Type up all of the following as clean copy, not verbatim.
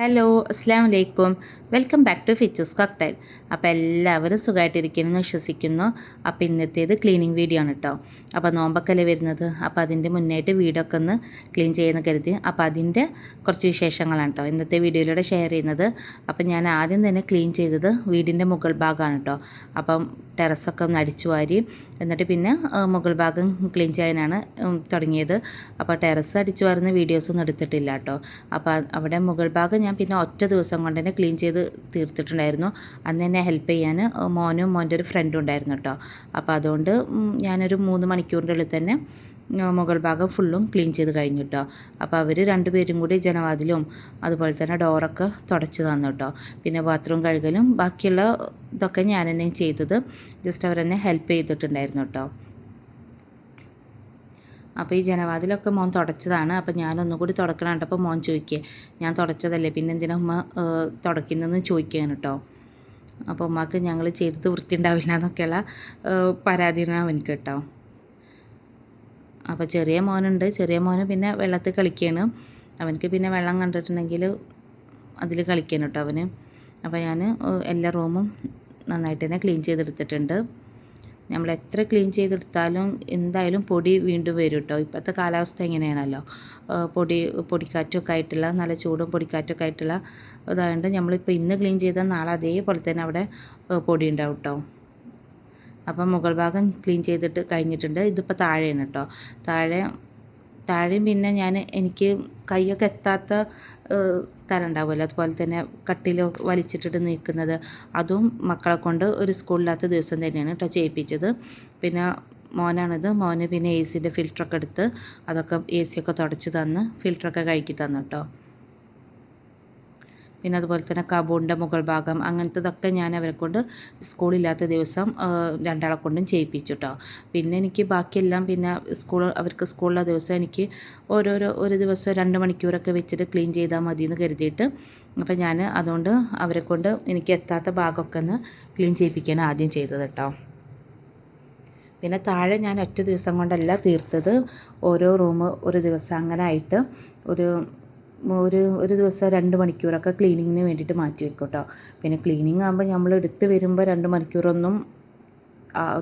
Hello അസ്സാം വലൈക്കും. Welcome back to ഫിച്ചസ് കോക്ടൈൽ. അപ്പോൾ എല്ലാവരും സുഖമായിട്ടിരിക്കുമെന്ന് വിശ്വസിക്കുന്നു. അപ്പോൾ ഇന്നത്തേത് ക്ലീനിങ് വീഡിയോ ആണ് കേട്ടോ. അപ്പോൾ നോമ്പൊക്കെയല്ലേ വരുന്നത്. അപ്പോൾ അതിൻ്റെ മുന്നായിട്ട് വീടൊക്കെ ഒന്ന് ക്ലീൻ ചെയ്യുന്ന കരുതി. അപ്പോൾ അതിൻ്റെ കുറച്ച് വിശേഷങ്ങളാണ് കേട്ടോ ഇന്നത്തെ വീഡിയോയിലൂടെ ഷെയർ ചെയ്യുന്നത്. അപ്പം ഞാൻ ആദ്യം തന്നെ ക്ലീൻ ചെയ്തത് വീടിൻ്റെ മുകൾ ഭാഗമാണ് കേട്ടോ. അപ്പം ടെറസൊക്കെ ഒന്ന് അടിച്ചു വാരി എന്നിട്ട് പിന്നെ മുകൾ ഭാഗം ക്ലീൻ ചെയ്യാനാണ് തുടങ്ങിയത്. അപ്പോൾ ടെറസ് അടിച്ചു വാരുന്ന വീഡിയോസൊന്നും എടുത്തിട്ടില്ല കേട്ടോ. അപ്പോൾ അവിടെ മുകൾ ഭാഗം ഞാൻ പിന്നെ ഒറ്റ ദിവസം കൊണ്ട് തന്നെ ക്ലീൻ ചെയ്ത് തീർത്തിട്ടുണ്ടായിരുന്നു. അന്ന് എന്നെ ഹെൽപ്പ് ചെയ്യാൻ മോനും മോൻ്റെ ഒരു ഫ്രണ്ടും ഉണ്ടായിരുന്നു കേട്ടോ. അപ്പോൾ അതുകൊണ്ട് ഞാനൊരു 3 മണിക്കൂറിൻ്റെ ഉള്ളിൽ തന്നെ മുകൾ ഭാഗം ഫുള്ളും ക്ലീൻ ചെയ്ത് കഴിഞ്ഞു കേട്ടോ. അപ്പോൾ അവർ രണ്ടുപേരും കൂടി ജനവാതിലും അതുപോലെ തന്നെ ഡോറൊക്കെ തുടച്ച് തന്നു കേട്ടോ. പിന്നെ ബാത്റൂം കഴുകലും ബാക്കിയുള്ള ഇതൊക്കെ ഞാൻ തന്നെ ചെയ്തത്. ജസ്റ്റ് അവരെന്നെ ഹെൽപ്പ് ചെയ്തിട്ടുണ്ടായിരുന്നു കേട്ടോ. അപ്പോൾ ഈ ജനവാതിലൊക്കെ മോൻ തുടച്ചതാണ്. അപ്പോൾ ഞാനൊന്നുകൂടി തുടക്കണം കണ്ടപ്പോൾ മോൻ ചോദിക്കുക, ഞാൻ തുടച്ചതല്ലേ പിന്നെ എന്തിനാ ഉമ്മ തുടയ്ക്കുന്നതെന്ന് ചോദിക്കുകയാണ് കേട്ടോ. അപ്പോൾ ഉമ്മക്ക് ഞങ്ങൾ ചെയ്തത് വൃത്തി ഉണ്ടാവില്ല എന്നൊക്കെയുള്ള പരാതിയാണ് അവനക്ക് കേട്ടോ. അപ്പോൾ ചെറിയ മോനുണ്ട്, ചെറിയ മോന് പിന്നെ വെള്ളത്തിൽ കളിക്കുകയാണ്. അവനക്ക് പിന്നെ വെള്ളം കണ്ടിട്ടുണ്ടെങ്കിൽ അതിൽ കളിക്കാൻ കേട്ടോ അവന്. അപ്പോൾ ഞാൻ എല്ലാ റൂമും നന്നായിട്ട് തന്നെ ക്ലീൻ ചെയ്തെടുത്തിട്ടുണ്ട്. നമ്മൾ എത്ര ക്ലീൻ ചെയ്തെടുത്താലും എന്തായാലും പൊടി വീണ്ടും വരും കേട്ടോ. ഇപ്പോഴത്തെ കാലാവസ്ഥ എങ്ങനെയാണല്ലോ, പൊടിക്കാറ്റൊക്കെ ആയിട്ടുള്ള നല്ല ചൂടും പൊടിക്കാറ്റൊക്കെ ആയിട്ടുള്ള ഇതായതുകൊണ്ട് നമ്മളിപ്പോൾ ഇന്ന് ക്ലീൻ ചെയ്താൽ നാളെ അതേപോലെ തന്നെ അവിടെ പൊടി ഉണ്ടാവും കേട്ടോ. അപ്പം മുകൾ ഭാഗം ക്ലീൻ ചെയ്തിട്ട് കഴിഞ്ഞിട്ടുണ്ട്. ഇതിപ്പോൾ താഴെയാണ് കേട്ടോ. താഴെയും പിന്നെ എനിക്ക് കൈയൊക്കെ എത്താത്ത സ്ഥലം ഉണ്ടാവുമല്ലോ, അതുപോലെ തന്നെ കട്ടിൽ വലിച്ചിട്ടിട്ട് നിൽക്കുന്നത്, അതും മക്കളെ കൊണ്ട് ഒരു സ്കൂളില്ലാത്ത ദിവസം തന്നെയാണ് കേട്ടോ ചെയ്യിപ്പിച്ചത്. പിന്നെ മോനാണിത്. മോന് പിന്നെ AC ഫിൽറ്ററൊക്കെ എടുത്ത് അതൊക്കെ AC ഒക്കെ തുടച്ച് തന്ന് ഫിൽറ്ററൊക്കെ കഴുകി തന്നു കേട്ടോ. പിന്നെ അതുപോലെ തന്നെ കബോർഡിൻ്റെ മുകൾ ഭാഗം അങ്ങനത്തതൊക്കെ ഞാൻ അവരെ കൊണ്ട് സ്കൂളില്ലാത്ത ദിവസം രണ്ടാളെ കൊണ്ടും ചെയ്യിപ്പിച്ചു കേട്ടോ. പിന്നെ എനിക്ക് ബാക്കിയെല്ലാം പിന്നെ അവർക്ക് സ്കൂളിലെ ദിവസം എനിക്ക് ഒരു ദിവസം 2 മണിക്കൂറൊക്കെ വെച്ചിട്ട് ക്ലീൻ ചെയ്താൽ മതി എന്ന് കരുതിയിട്ട് അപ്പോൾ ഞാൻ അതുകൊണ്ട് അവരെ കൊണ്ട് എനിക്ക് എത്താത്ത ഭാഗമൊക്കെ ഒന്ന് ക്ലീൻ ചെയ്യിപ്പിക്കാൻ ആദ്യം ചെയ്തത് കേട്ടോ. പിന്നെ താഴെ ഞാൻ ഒറ്റ ദിവസം കൊണ്ടല്ല തീർത്തത്, ഓരോ റൂം ഒരു ദിവസം അങ്ങനെ ആയിട്ട് ഒരു ദിവസം 2 മണിക്കൂറൊക്കെ ക്ലീനിങ്ങിന് വേണ്ടിയിട്ട് മാറ്റി വെക്കും കേട്ടോ. പിന്നെ ക്ലീനിങ് ആകുമ്പോൾ നമ്മൾ എടുത്ത് വരുമ്പോൾ 2 മണിക്കൂറൊന്നും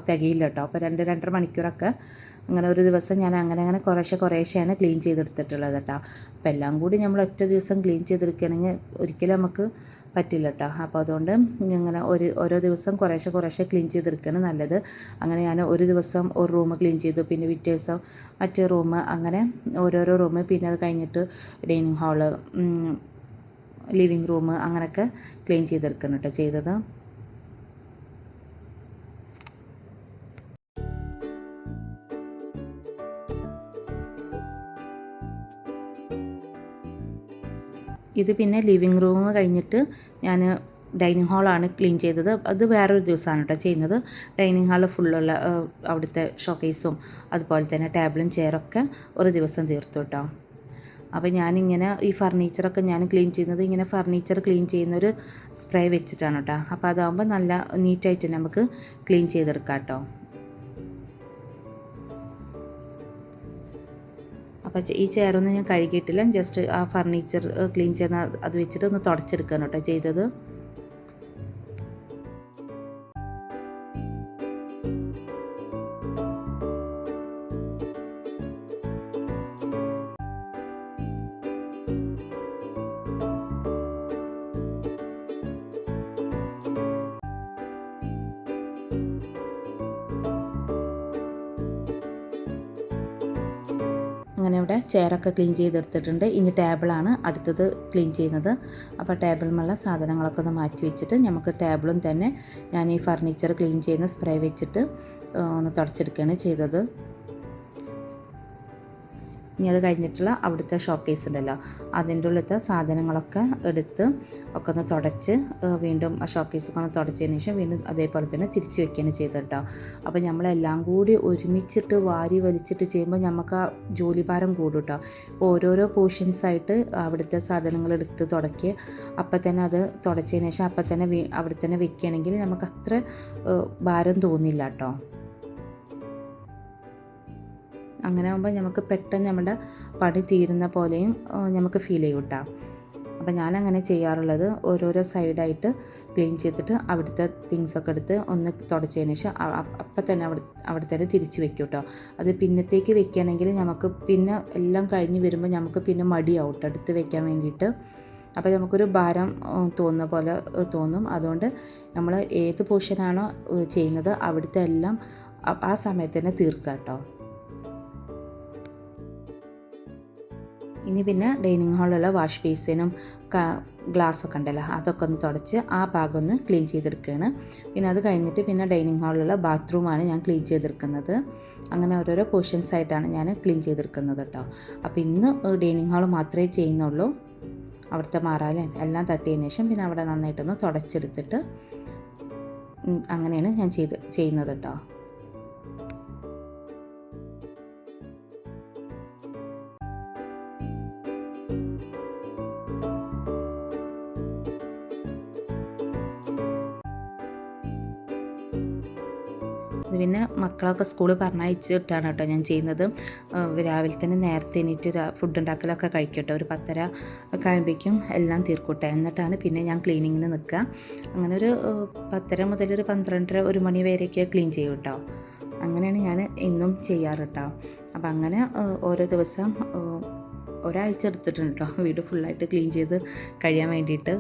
തികയില്ല കേട്ടോ. അപ്പോൾ 2-2.5 മണിക്കൂറൊക്കെ അങ്ങനെ ഒരു ദിവസം ഞാൻ അങ്ങനെ കുറേശ്ശെയാണ് ക്ലീൻ ചെയ്തെടുത്തിട്ടുള്ളത് കേട്ടോ. അപ്പോൾ എല്ലാം കൂടി നമ്മൾ ഒറ്റ ദിവസം ക്ലീൻ ചെയ്തെടുക്കുകയാണെങ്കിൽ ഒരിക്കലും നമുക്ക് പറ്റില്ല കേട്ടോ. അപ്പോൾ അതുകൊണ്ട് ഇങ്ങനെ ഓരോ ദിവസം കുറേശ്ശെ ക്ലീൻ ചെയ്തെടുക്കുകയാണ് നല്ലത്. അങ്ങനെ ഞാൻ ഒരു ദിവസം ഒരു റൂം ക്ലീൻ ചെയ്തു, പിന്നെ പിറ്റേ ദിവസം മറ്റേ റൂം, അങ്ങനെ ഓരോരോ റൂം. പിന്നെ അത് കഴിഞ്ഞിട്ട് ഡൈനിങ് ഹാള്, ലിവിങ് റൂം അങ്ങനെയൊക്കെ ക്ലീൻ ചെയ്തെടുക്കണം കേട്ടോ ചെയ്തത്. ഇത് പിന്നെ ലിവിങ് റൂം കഴിഞ്ഞിട്ട് ഞാൻ ഡൈനിങ് ഹാളാണ് ക്ലീൻ ചെയ്തത്. അത് വേറൊരു ദിവസമാണ് കേട്ടോ ചെയ്യുന്നത്. ഡൈനിങ് ഹാൾ ഫുള്ളുള്ള അവിടുത്തെ ഷോക്കേസും അതുപോലെ തന്നെ ടേബിളും ചെയറൊക്കെ ഒരു ദിവസം തീർത്തു കേട്ടോ. അപ്പോൾ ഞാനിങ്ങനെ ഈ ഫർണിച്ചറൊക്കെ ഞാൻ ക്ലീൻ ചെയ്യുന്നത് ഇങ്ങനെ ഫർണിച്ചർ ക്ലീൻ ചെയ്യുന്നൊരു സ്പ്രേ വെച്ചിട്ടാണ് കേട്ടോ. അപ്പോൾ അതാകുമ്പോൾ നല്ല നീറ്റായിട്ട് നമുക്ക് ക്ലീൻ ചെയ്തെടുക്കാം കേട്ടോ. അപ്പോൾ ഈ ചെയറൊന്നും ഞാൻ കഴുകിയിട്ടില്ല, ജസ്റ്റ് ആ ഫർണിച്ചർ ക്ലീൻ ചെയ്യുന്ന അത് വെച്ചിട്ട് ഒന്ന് തുടച്ചെടുക്കാൻ കേട്ടോ ചെയ്തത്. അങ്ങനെ ഇവിടെ ചെയറൊക്കെ ക്ലീൻ ചെയ്തെടുത്തിട്ടുണ്ട്. ഇനി ടേബിളാണ് അടുത്തത് ക്ലീൻ ചെയ്യുന്നത്. അപ്പോൾ ടേബിളിലുള്ള സാധനങ്ങളൊക്കെ ഒന്ന് മാറ്റി വെച്ചിട്ട് നമുക്ക് ടേബിളും തന്നെ ഞാൻ ഈ ഫർണിച്ചർ ക്ലീൻ ചെയ്യുന്ന സ്പ്രേ വെച്ചിട്ട് ഒന്ന് തുടച്ചെടുക്കുകയാണ് ചെയ്തത്. ഇനി അത് കഴിഞ്ഞിട്ടുള്ള അവിടുത്തെ ഷോക്കേസ് ഉണ്ടല്ലോ, അതിൻ്റെ ഉള്ളിലത്തെ സാധനങ്ങളൊക്കെ എടുത്ത് ഒക്കെ ഒന്ന് തുടച്ച് വീണ്ടും ആ ഷോക്കേസൊക്കെ ഒന്ന് തുടച്ചതിന് ശേഷം വീണ്ടും അതേപോലെ തന്നെ തിരിച്ച് വെക്കുകയാണ് ചെയ്തത് കേട്ടോ. അപ്പോൾ നമ്മളെല്ലാം കൂടി ഒരുമിച്ചിട്ട് വാരി വലിച്ചിട്ട് ചെയ്യുമ്പോൾ നമുക്ക് ആ ജോലിഭാരം കൂടും കേട്ടോ. അപ്പോൾ ഓരോരോ പോർഷൻസായിട്ട് അവിടുത്തെ സാധനങ്ങൾ എടുത്ത് തുടക്കി അപ്പം തന്നെ അത് തുടച്ചതിന് ശേഷം അപ്പം തന്നെ അവിടെ തന്നെ വെക്കുകയാണെങ്കിൽ നമുക്ക് അത്ര ഭാരം തോന്നില്ല കേട്ടോ. അങ്ങനെ ആകുമ്പോൾ നമുക്ക് പെട്ടെന്ന് നമ്മുടെ പണി തീരുന്ന പോലെയും നമുക്ക് ഫീൽ ചെയ്യും കേട്ടോ. അപ്പോൾ ഞാനങ്ങനെ ചെയ്യാറുള്ളത് ഓരോരോ സൈഡായിട്ട് ക്ലീൻ ചെയ്തിട്ട് അവിടുത്തെ തിങ്സൊക്കെ എടുത്ത് ഒന്ന് തുടച്ചതിന് ശേഷം അപ്പം തന്നെ അവിടെ തന്നെ തിരിച്ച് വെക്കും കേട്ടോ. അത് പിന്നത്തേക്ക് വെക്കുകയാണെങ്കിൽ നമുക്ക് പിന്നെ എല്ലാം കഴിഞ്ഞ് വരുമ്പോൾ നമുക്ക് പിന്നെ മടിയാവും കേട്ടോ എടുത്ത് വെക്കാൻ വേണ്ടിയിട്ട്. അപ്പോൾ നമുക്കൊരു ഭാരം തോന്നുന്ന പോലെ തോന്നും. അതുകൊണ്ട് നമ്മൾ ഏത് പോർഷനാണോ ചെയ്യുന്നത് അവിടുത്തെ എല്ലാം ആ സമയത്ത് തന്നെ തീർക്കുക കേട്ടോ. ഇനി പിന്നെ ഡൈനിങ് ഹാളിലുള്ള വാഷ് ബേസിനും ഗ്ലാസ്സൊക്കെ ഉണ്ടല്ലോ അതൊക്കെ ഒന്ന് തുടച്ച് ആ ഭാഗം ഒന്ന് ക്ലീൻ ചെയ്തെടുക്കുകയാണ്. പിന്നെ അത് കഴിഞ്ഞിട്ട് പിന്നെ ഡൈനിങ് ഹാളിലുള്ള ബാത്റൂമാണ് ഞാൻ ക്ലീൻ ചെയ്തെടുക്കുന്നത്. അങ്ങനെ ഓരോരോ പോർഷൻസ് ആയിട്ടാണ് ഞാൻ ക്ലീൻ ചെയ്തെടുക്കുന്നത് കേട്ടോ. അപ്പോൾ ഇന്ന് ഡൈനിങ് ഹാൾ മാത്രമേ ചെയ്യുന്നുള്ളൂ. അവിടുത്തെ മാറാലും എല്ലാം തട്ടിയതിന് ശേഷം പിന്നെ അവിടെ നന്നായിട്ടൊന്ന് തുടച്ചെടുത്തിട്ട് അങ്ങനെയാണ് ഞാൻ ചെയ്യുന്നത് കേട്ടോ. ഇത് പിന്നെ മക്കളൊക്കെ സ്കൂളിൽ പറഞ്ഞയച്ചിട്ടാണ് കേട്ടോ ഞാൻ ചെയ്യുന്നത്. രാവിലെ തന്നെ നേരത്തെ എണീറ്റ് ഫുഡ് ഉണ്ടാക്കലൊക്കെ കഴിക്കട്ടോ. ഒരു 10:30 കഴിയുമ്പോഴേക്കും എല്ലാം തീർക്കട്ടെ. എന്നിട്ടാണ് പിന്നെ ഞാൻ ക്ലീനിങ്ങിന് നിൽക്കുക. അങ്ങനെ ഒരു 10:30 മുതൽ ഒരു 12:30 1 മണി വരെയൊക്കെ ക്ലീൻ ചെയ്യും കേട്ടോ. അങ്ങനെയാണ് ഞാൻ ഇന്നും ചെയ്യാറ് കേട്ടോ. അപ്പം അങ്ങനെ ഓരോ ദിവസം ഒരാഴ്ച എടുത്തിട്ടുണ്ട് കേട്ടോ വീട് ഫുള്ളായിട്ട് ക്ലീൻ ചെയ്ത് കഴിയാൻ വേണ്ടിയിട്ട്.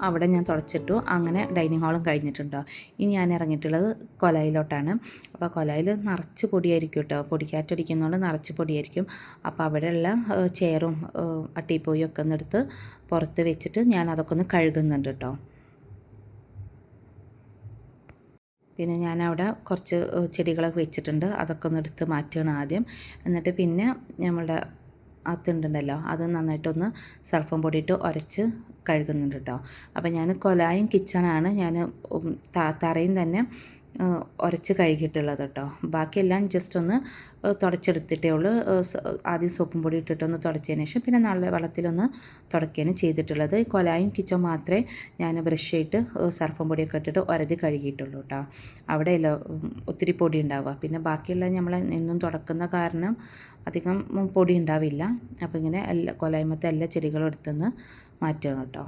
അവിടെ ഞാൻ തുടച്ചിട്ടു. അങ്ങനെ ഡൈനിങ് ഹാളും കഴിഞ്ഞിട്ടുണ്ടോ. ഇനി ഞാൻ ഇറങ്ങിയിട്ടുള്ളത് കൊലയിലോട്ടാണ്. അപ്പോൾ കൊലയിൽ നിറച്ച് പൊടിയായിരിക്കും കേട്ടോ. പൊടിക്കാറ്റടിക്കുന്നതുകൊണ്ട് നിറച്ച് പൊടിയായിരിക്കും. അപ്പോൾ അവിടെയുള്ള ചെയറും ടീപ്പോയും ഒക്കെ ഒന്ന് എടുത്ത് പുറത്ത് വെച്ചിട്ട് ഞാൻ അതൊക്കെ ഒന്ന് കഴുകുന്നുണ്ട് കേട്ടോ. പിന്നെ ഞാനവിടെ കുറച്ച് ചെടികളൊക്കെ വെച്ചിട്ടുണ്ട്. അതൊക്കെ ഒന്ന് എടുത്ത് മാറ്റുകയാണ് ആദ്യം. എന്നിട്ട് പിന്നെ നമ്മളുടെ അത്തുണ്ടല്ലോ അത് നന്നായിട്ടൊന്ന് സർഫും പൊടിയിട്ട് ഉരച്ച് കഴുകുന്നുണ്ട് കേട്ടോ. അപ്പോൾ ഞാൻ കൊലായും കിച്ചണാണ് ഞാൻ തറയും തന്നെ ഉരച്ച് കഴുകിയിട്ടുള്ളത് കേട്ടോ. ബാക്കിയെല്ലാം ജസ്റ്റ് ഒന്ന് തുടച്ചെടുത്തിട്ടേ ഉള്ളൂ. ആദ്യം സോപ്പും പൊടി ഇട്ടിട്ടൊന്ന് തുടച്ചതിന് ശേഷം പിന്നെ നല്ല വെള്ളത്തിലൊന്ന് തുടക്കുകയാണ് ചെയ്തിട്ടുള്ളത്. കൊലായും കിച്ചൺ മാത്രമേ ഞാൻ ബ്രഷ് ചെയ്തിട്ട് സർഫും പൊടിയൊക്കെ ഇട്ടിട്ട് ഉരതി കഴുകിയിട്ടുള്ളൂ കേട്ടോ. അവിടെയല്ലോ ഒത്തിരി പൊടി ഉണ്ടാവുക. പിന്നെ ബാക്കിയുള്ള നമ്മൾ എന്നും തുടക്കുന്ന കാരണം അധികം പൊടി ഉണ്ടാവില്ല. അപ്പോൾ ഇങ്ങനെ കൊലായ്മത്തെ എല്ലാ ചെടികളും എടുത്തുനിന്ന് മാറ്റുക കേട്ടോ.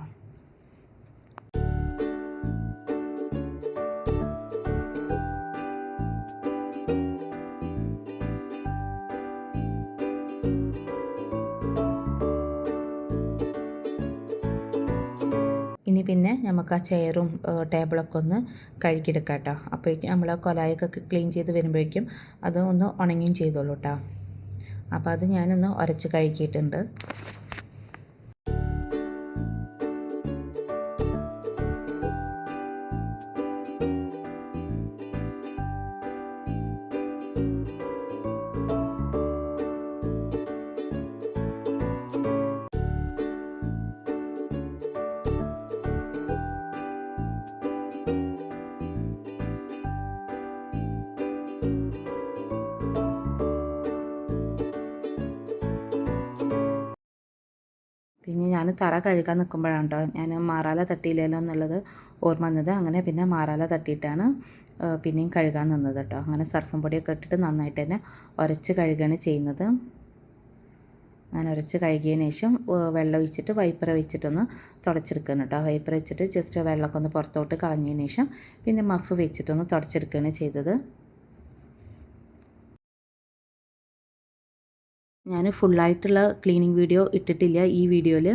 ഇനി പിന്നെ നമുക്ക് ആ ചെയറും ടേബിളൊക്കെ ഒന്ന് കഴുകിയെടുക്കാം കേട്ടോ. അപ്പോഴേക്കും നമ്മൾ ആ കൊലായൊക്കെ ക്ലീൻ ചെയ്ത് വരുമ്പോഴേക്കും അത് ഒന്ന് ഉണങ്ങുകയും ചെയ്തോളൂ കേട്ടോ. അപ്പോൾ അത് ഞാനൊന്ന് ഉരച്ച് കഴുകിയിട്ടുണ്ട്. പിന്നെ ഞാൻ തറ കഴുകാൻ നിൽക്കുമ്പോഴാണ് കേട്ടോ ഞാൻ മാറാല തട്ടിയില്ലല്ലോ എന്നുള്ളത് ഓർമ്മ വന്നത്. അങ്ങനെ പിന്നെ മാറാല തട്ടിയിട്ടാണ് പിന്നെയും കഴുകാൻ നിന്നത് കേട്ടോ. അങ്ങനെ സർഫും പൊടിയൊക്കെ ഇട്ടിട്ട് നന്നായിട്ട് തന്നെ ഉരച്ച് കഴുകുകയാണ് ചെയ്യുന്നത്. അങ്ങനെ ഉരച്ച് കഴുകിയതിന് ശേഷം വെള്ളം ഒഴിച്ചിട്ട് വൈപ്പർ വെച്ചിട്ടൊന്ന് തുടച്ചെടുക്കണം കേട്ടോ. വൈപ്പർ വെച്ചിട്ട് ജസ്റ്റ് വെള്ളമൊക്കെ ഒന്ന് പുറത്തോട്ട് കളഞ്ഞതിന് ശേഷം പിന്നെ മഫ് വെച്ചിട്ടൊന്ന് തുടച്ചെടുക്കുകയാണ് ചെയ്തത്. ഞാൻ ഫുള്ളായിട്ടുള്ള ക്ലീനിങ് വീഡിയോ ഇട്ടിട്ടില്ല ഈ വീഡിയോയിൽ.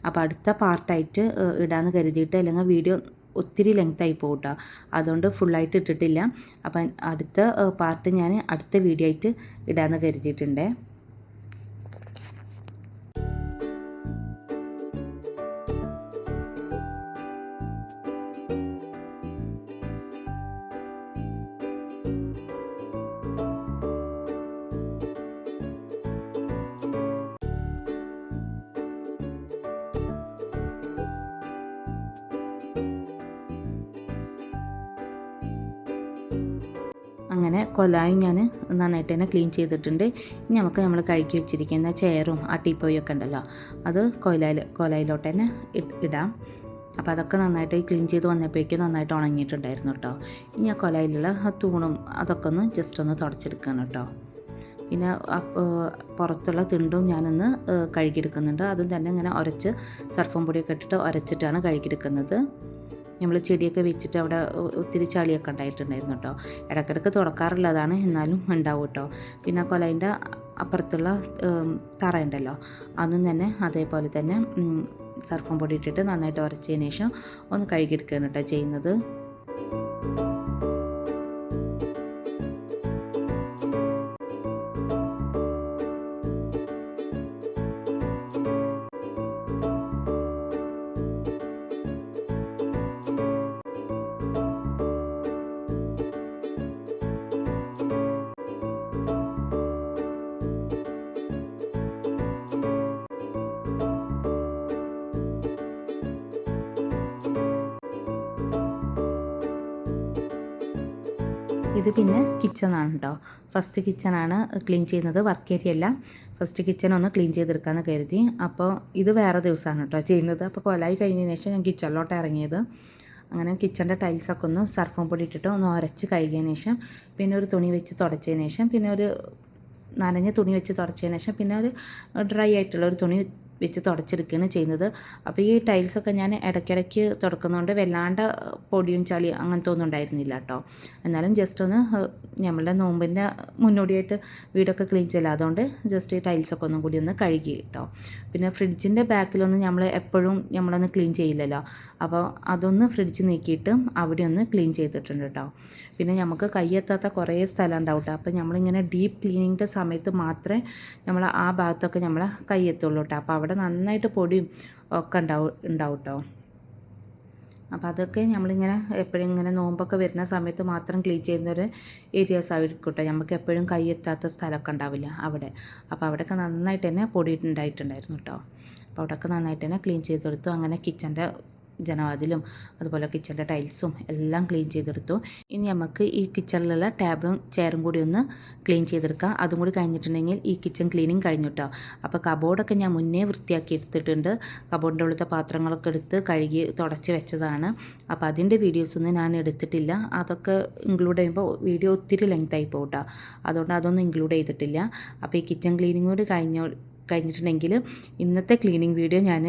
അപ്പോൾ അടുത്ത പാർട്ടായിട്ട് ഇടാമെന്ന് കരുതിയിട്ട്, അല്ലെങ്കിൽ വീഡിയോ ഒത്തിരി ലെങ്തായി പോകും കേട്ടോ. അതുകൊണ്ട് ഫുള്ളായിട്ട് ഇട്ടിട്ടില്ല. അപ്പം അടുത്ത പാർട്ട് ഞാൻ അടുത്ത വീഡിയോ ആയിട്ട് ഇടാമെന്ന് കരുതിയിട്ടുണ്ട്. അങ്ങനെ കൊലായും ഞാൻ നന്നായിട്ട് തന്നെ ക്ലീൻ ചെയ്തിട്ടുണ്ട്. ഇനി നമുക്ക് നമ്മൾ കഴുകി വെച്ചിരിക്കുന്ന ചെയറും ആ ടീപ്പോയൊക്കെ ഉണ്ടല്ലോ അത് കൊലയിലോട്ട് തന്നെ ഇടാം. അപ്പോൾ അതൊക്കെ നന്നായിട്ട് ക്ലീൻ ചെയ്ത് വന്നപ്പോഴേക്കും നന്നായിട്ട് ഉണങ്ങിയിട്ടുണ്ടായിരുന്നു കേട്ടോ. ഇനി ആ കൊലയിലുള്ള തൂണും അതൊക്കെ ഒന്ന് ജസ്റ്റ് ഒന്ന് തുടച്ചെടുക്കണം കേട്ടോ. പിന്നെ പുറത്തുള്ള തിണ്ടും ഞാനൊന്ന് കഴുകിയെടുക്കുന്നുണ്ട്. അതും തന്നെ ഇങ്ങനെ ഉരച്ച് സർഫും പൊടിയൊക്കെ ഇട്ടിട്ട് ഉരച്ചിട്ടാണ് കഴുകിയെടുക്കുന്നത്. നമ്മൾ ചെടിയൊക്കെ വെച്ചിട്ട് അവിടെ ഒത്തിരി ചളിയൊക്കെ ഉണ്ടായിട്ടുണ്ടായിരുന്നു കേട്ടോ. ഇടയ്ക്കിടയ്ക്ക് തുറക്കാറുള്ളതാണ്, എന്നാലും ഉണ്ടാവും കേട്ടോ. പിന്നെ കൊലയിൻ്റെ അപ്പുറത്തുള്ള തറ ഉണ്ടല്ലോ, അതും തന്നെ അതേപോലെ തന്നെ സർഫും പൊടി ഇട്ടിട്ട് നന്നായിട്ട് ഉരച്ചതിന് ശേഷം ഒന്ന് കഴുകിയെടുക്കുകയാണ് കേട്ടോ ചെയ്യുന്നത്. ഇത് പിന്നെ കിച്ചണാണ് കേട്ടോ. ഫസ്റ്റ് കിച്ചണാണ് ക്ലീൻ ചെയ്യുന്നത്, വർക്ക് ഏരിയ അല്ല. ഫസ്റ്റ് കിച്ചൺ ഒന്ന് ക്ലീൻ ചെയ്തെടുക്കാമെന്ന് കരുതി. അപ്പോൾ ഇത് വേറെ ദിവസമാണ് കേട്ടോ ചെയ്യുന്നത്. അപ്പോൾ കൊലായി കഴിഞ്ഞതിന് ശേഷം ഞാൻ കിച്ചണിലോട്ട് ഇറങ്ങിയത്. അങ്ങനെ കിച്ചൻ്റെ ടൈൽസൊക്കെ ഒന്ന് സർഫും പൊടി ഇട്ടിട്ട് ഒന്ന് ഉരച്ച് കഴുകിയതിന് ശേഷം പിന്നെ ഒരു തുണി വെച്ച് തുടച്ചതിന് ശേഷം പിന്നെ ഒരു നനഞ്ഞ തുണി വെച്ച് തുടച്ചതിന് ശേഷം പിന്നെ ഒരു ഡ്രൈ ആയിട്ടുള്ള ഒരു തുണി വെച്ച് തുടച്ചെടുക്കുകയാണ് ചെയ്യുന്നത്. അപ്പോൾ ഈ ടൈൽസൊക്കെ ഞാൻ ഇടയ്ക്കിടയ്ക്ക് തുടക്കുന്നതുകൊണ്ട് വല്ലാണ്ട് പൊടിയും ചളി അങ്ങനത്തെ ഒന്നും ഉണ്ടായിരുന്നില്ല കേട്ടോ. എന്നാലും ജസ്റ്റ് ഒന്ന് നമ്മളുടെ നോമ്പിൻ്റെ മുന്നോടിയായിട്ട് വീടൊക്കെ ക്ലീൻ ചെയ്യില്ല, അതുകൊണ്ട് ജസ്റ്റ് ഈ ടൈൽസൊക്കെ ഒന്നും കൂടി ഒന്ന് കഴുകി കേട്ടോ. പിന്നെ ഫ്രിഡ്ജിൻ്റെ ബാക്കിലൊന്നും നമ്മൾ എപ്പോഴും നമ്മളൊന്ന് ക്ലീൻ ചെയ്യില്ലല്ലോ, അപ്പോൾ അതൊന്ന് ഫ്രിഡ്ജ് നീക്കിയിട്ട് അവിടെ ഒന്ന് ക്ലീൻ ചെയ്തിട്ടുണ്ട് കേട്ടോ. പിന്നെ നമുക്ക് കയ്യെത്താത്ത കുറേ സ്ഥലം ഉണ്ടാവും കേട്ടോ. അപ്പോൾ നമ്മളിങ്ങനെ ഡീപ്പ് ക്ലീനിങ്ങിൻ്റെ സമയത്ത് മാത്രമേ നമ്മൾ ആ ഭാഗത്തൊക്കെ നമ്മളെ കയ്യെത്തുള്ളൂ കേട്ടോ. അപ്പോൾ അവിടെ നന്നായിട്ട് പൊടിയും ഒക്കെ ഉണ്ടാവും കേട്ടോ. അപ്പോൾ അതൊക്കെ നമ്മളിങ്ങനെ എപ്പോഴും ഇങ്ങനെ നോമ്പൊക്കെ വരുന്ന സമയത്ത് മാത്രം ക്ലീൻ ചെയ്യുന്നൊരു ഏരിയാസ് ആയിരിക്കും കേട്ടോ. നമുക്ക് എപ്പോഴും കയ്യെത്താത്ത സ്ഥലമൊക്കെ ഉണ്ടാവില്ല അവിടെ. അപ്പോൾ അവിടെയൊക്കെ നന്നായിട്ട് തന്നെ പൊടി ഉണ്ടായിട്ടുണ്ടായിരുന്നു കേട്ടോ. അപ്പോൾ അവിടെയൊക്കെ നന്നായിട്ട് തന്നെ ക്ലീൻ ചെയ്തെടുത്തു. അങ്ങനെ കിച്ചൻ്റെ ജനവാതിലും അതുപോലെ കിച്ചൻ്റെ ടൈൽസും എല്ലാം ക്ലീൻ ചെയ്തെടുത്തു. ഇനി നമുക്ക് ഈ കിച്ചണിലുള്ള ടേബിളും ചെയറും കൂടി ഒന്ന് ക്ലീൻ ചെയ്തെടുക്കാം. അതും കൂടി കഴിഞ്ഞിട്ടുണ്ടെങ്കിൽ ഈ കിച്ചൺ ക്ലീനിങ് കഴിഞ്ഞു കേട്ടോ. അപ്പോൾ കബോർഡൊക്കെ ഞാൻ മുന്നേ വൃത്തിയാക്കി എടുത്തിട്ടുണ്ട്. കബോർഡിൻ്റെ ഉള്ളിലത്തെ പാത്രങ്ങളൊക്കെ എടുത്ത് കഴുകി തുടച്ച് വെച്ചതാണ്. അപ്പോൾ അതിൻ്റെ വീഡിയോസൊന്നും ഞാൻ എടുത്തിട്ടില്ല. അതൊക്കെ ഇൻക്ലൂഡ് ചെയ്യുമ്പോൾ വീഡിയോ ഒത്തിരി ലെങ്തായി പോകും കേട്ടോ. അതുകൊണ്ട് അതൊന്നും ഇൻക്ലൂഡ് ചെയ്തിട്ടില്ല. അപ്പോൾ ഈ കിച്ചൺ ക്ലീനിങ് കൂടി കഴിഞ്ഞിട്ടുണ്ടെങ്കിൽ ഇന്നത്തെ ക്ലീനിങ് വീഡിയോ ഞാൻ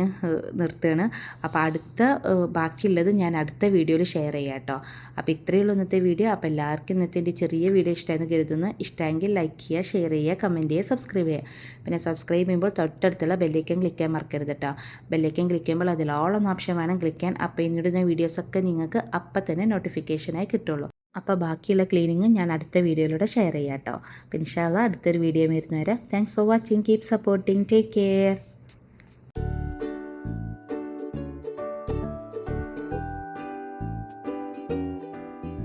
നിർത്തുകയാണ്. അപ്പോൾ ബാക്കിയുള്ളത് ഞാൻ അടുത്ത വീഡിയോയിൽ ഷെയർ ചെയ്യാം കേട്ടോ. അപ്പോൾ ഇത്രയേ ഉള്ളൂ ഇന്നത്തെ വീഡിയോ. അപ്പോൾ എല്ലാവർക്കും ഇന്നത്തെ എൻ്റെ ചെറിയ വീഡിയോ ഇഷ്ടമായെന്ന് കരുതുന്നു. ഇഷ്ടമെങ്കിൽ ലൈക്ക് ചെയ്യുക, ഷെയർ ചെയ്യുക, കമൻറ്റ് ചെയ്യുക, സബ്സ്ക്രൈബ് ചെയ്യുക. പിന്നെ സബ്സ്ക്രൈബ് ചെയ്യുമ്പോൾ തൊട്ടടുത്തുള്ള ബെല്ലൈക്കൻ ക്ലിക്ക് ചെയ്യാൻ മറക്കരുത് കേട്ടോ. ബെല്ലൈക്കൻ ക്ലിക്ക് ചെയ്യുമ്പോൾ അതിലോളം ഓപ്ഷൻ വേണം ക്ലിക്ക് ചെയ്യാൻ. അപ്പോൾ ഇന്നിടുന്ന വീഡിയോസൊക്കെ നിങ്ങൾക്ക് അപ്പം തന്നെ നോട്ടിഫിക്കേഷനായി കിട്ടുള്ളൂ. അപ്പോൾ ബാക്കിയുള്ള ക്ലീനിങ് ഞാൻ അടുത്ത വീഡിയോയിലൂടെ ഷെയർ ചെയ്യാം കേട്ടോ. അപ്പോൾ ഇൻഷാ അല്ലാഹ് അടുത്തൊരു വീഡിയോ വരുന്നവരെ thanks for watching, keep supporting, take care.